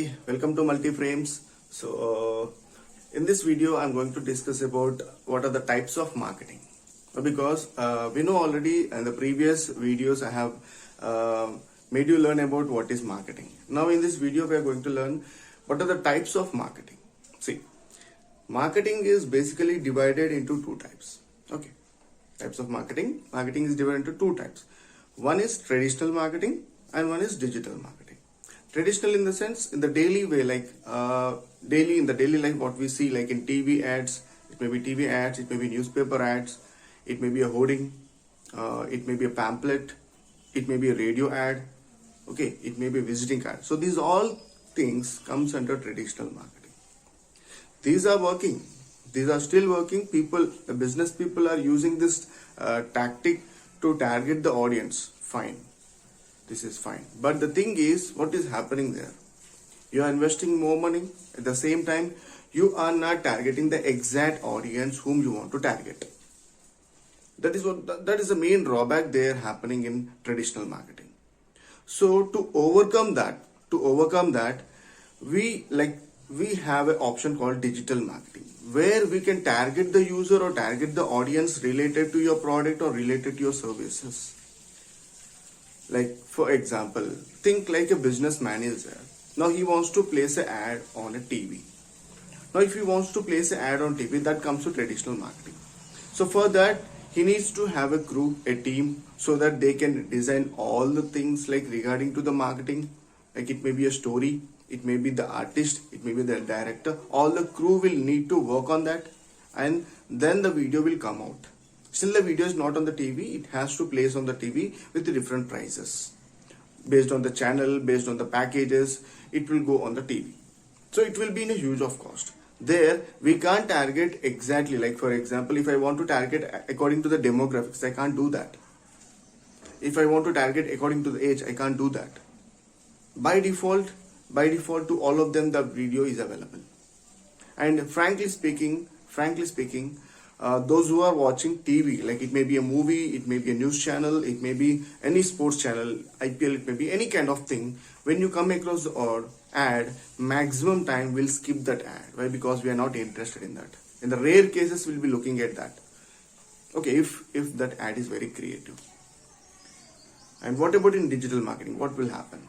Hi, welcome to MultiFrames. In this video, I'm going to discuss about what are the types of marketing. Because we know already in the previous videos I have made you learn about what is marketing. Now in this video, we are going to learn what are the types of marketing. See, marketing is basically divided into two types. Okay, types of marketing. Marketing is divided into two types. One is traditional marketing and one is digital marketing. Traditional in the sense, in the daily way, like in the daily life, what we see like in TV ads, it may be TV ads, it may be newspaper ads, it may be a hoarding, it may be a pamphlet, it may be a radio ad, okay, it may be a visiting card. So these all things comes under traditional marketing. These are working. These are still working. People, the business people are using this tactic to target the audience. Fine. This is fine. But the thing is, what is happening there? You are investing more money. At the same time, you are not targeting the exact audience whom you want to target. That is the main drawback there happening in traditional marketing. So to overcome that, we have an option called digital marketing, where we can target the user or target the audience related to your product or related to your services. Like for example, think like a businessman is there. Now he wants to place an ad on a TV. Now if he wants to place an ad on TV, that comes to traditional marketing. So for that, he needs to have a crew, a team, so that they can design all the things like regarding to the marketing. Like it may be a story, it may be the artist, it may be the director. All the crew will need to work on that, and then the video will come out. Still the video is not on the TV, it has to place on the TV with the different prices. Based on the channel, based on the packages, it will go on the TV. So it will be in a huge of cost. There, we can't target exactly, like for example, if I want to target according to the demographics, I can't do that. If I want to target according to the age, I can't do that. By default to all of them, the video is available. And frankly speaking, those who are watching TV, like it may be a movie, it may be a news channel, it may be any sports channel, IPL, it may be any kind of thing. When you come across the ad, maximum time we'll skip that ad. Why? Because we are not interested in that. In the rare cases, we'll be looking at that. Okay, if that ad is very creative. And what about in digital marketing? What will happen?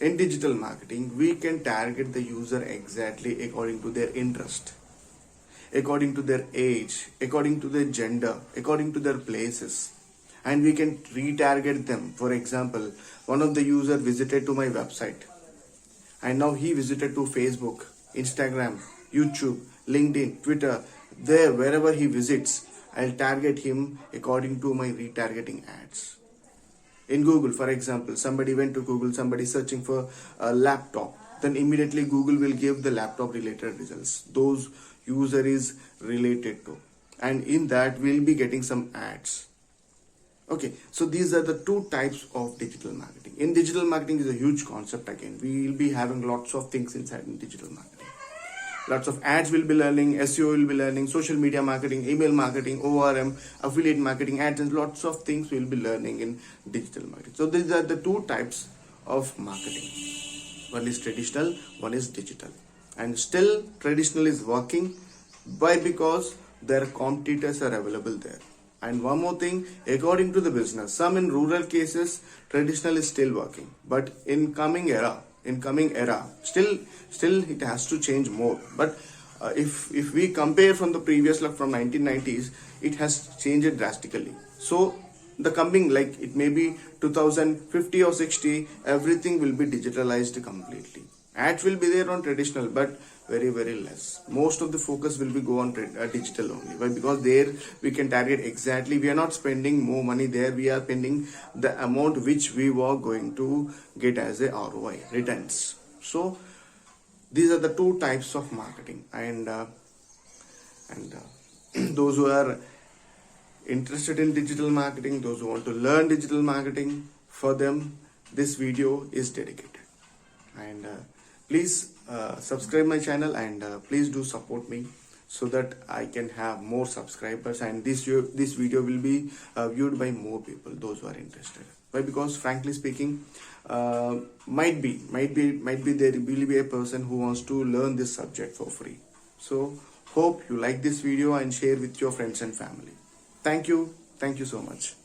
In digital marketing, we can target the user exactly according to their interest, according to their age, according to their gender, according to their places, and we can retarget them. For example, one of the user visited to my website, and now he visited to Facebook, Instagram, YouTube, LinkedIn, Twitter. There, wherever he visits, I'll target him according to my retargeting ads. In Google, for example, somebody went to Google, somebody searching for a laptop, then immediately Google will give the laptop related results. Those user is related to, and in that we'll be getting some ads. Okay, so these are the two types of digital marketing. In digital marketing is a huge concept again. We will be having lots of things inside in digital marketing. Lots of ads will be learning, SEO will be learning, social media marketing, email marketing, ORM, affiliate marketing, ads, and lots of things we'll be learning in digital marketing. So these are the two types of marketing. One is traditional, one is digital. And still traditional is working. Why? Because their competitors are available there. And one more thing, according to the business, some in rural cases, traditional is still working. But in coming era, still it has to change more. But if we compare from the previous, like from 1990s, it has changed drastically. So the coming, like it may be 2050 or 60, everything will be digitalized completely. Ads will be there on traditional, but very, very less. Most of the focus will be go on digital only. Why? Because there we can target exactly. We are not spending more money there. We are spending the amount which we were going to get as a ROI, returns. So these are the two types of marketing. And those who are interested in digital marketing, those who want to learn digital marketing, for them this video is dedicated. And please subscribe my channel, and please do support me so that I can have more subscribers, and this video will be viewed by more people, those who are interested. Why? Because frankly speaking, might be there will be a person who wants to learn this subject for free. So hope you like this video and share with your friends and family. Thank you so much.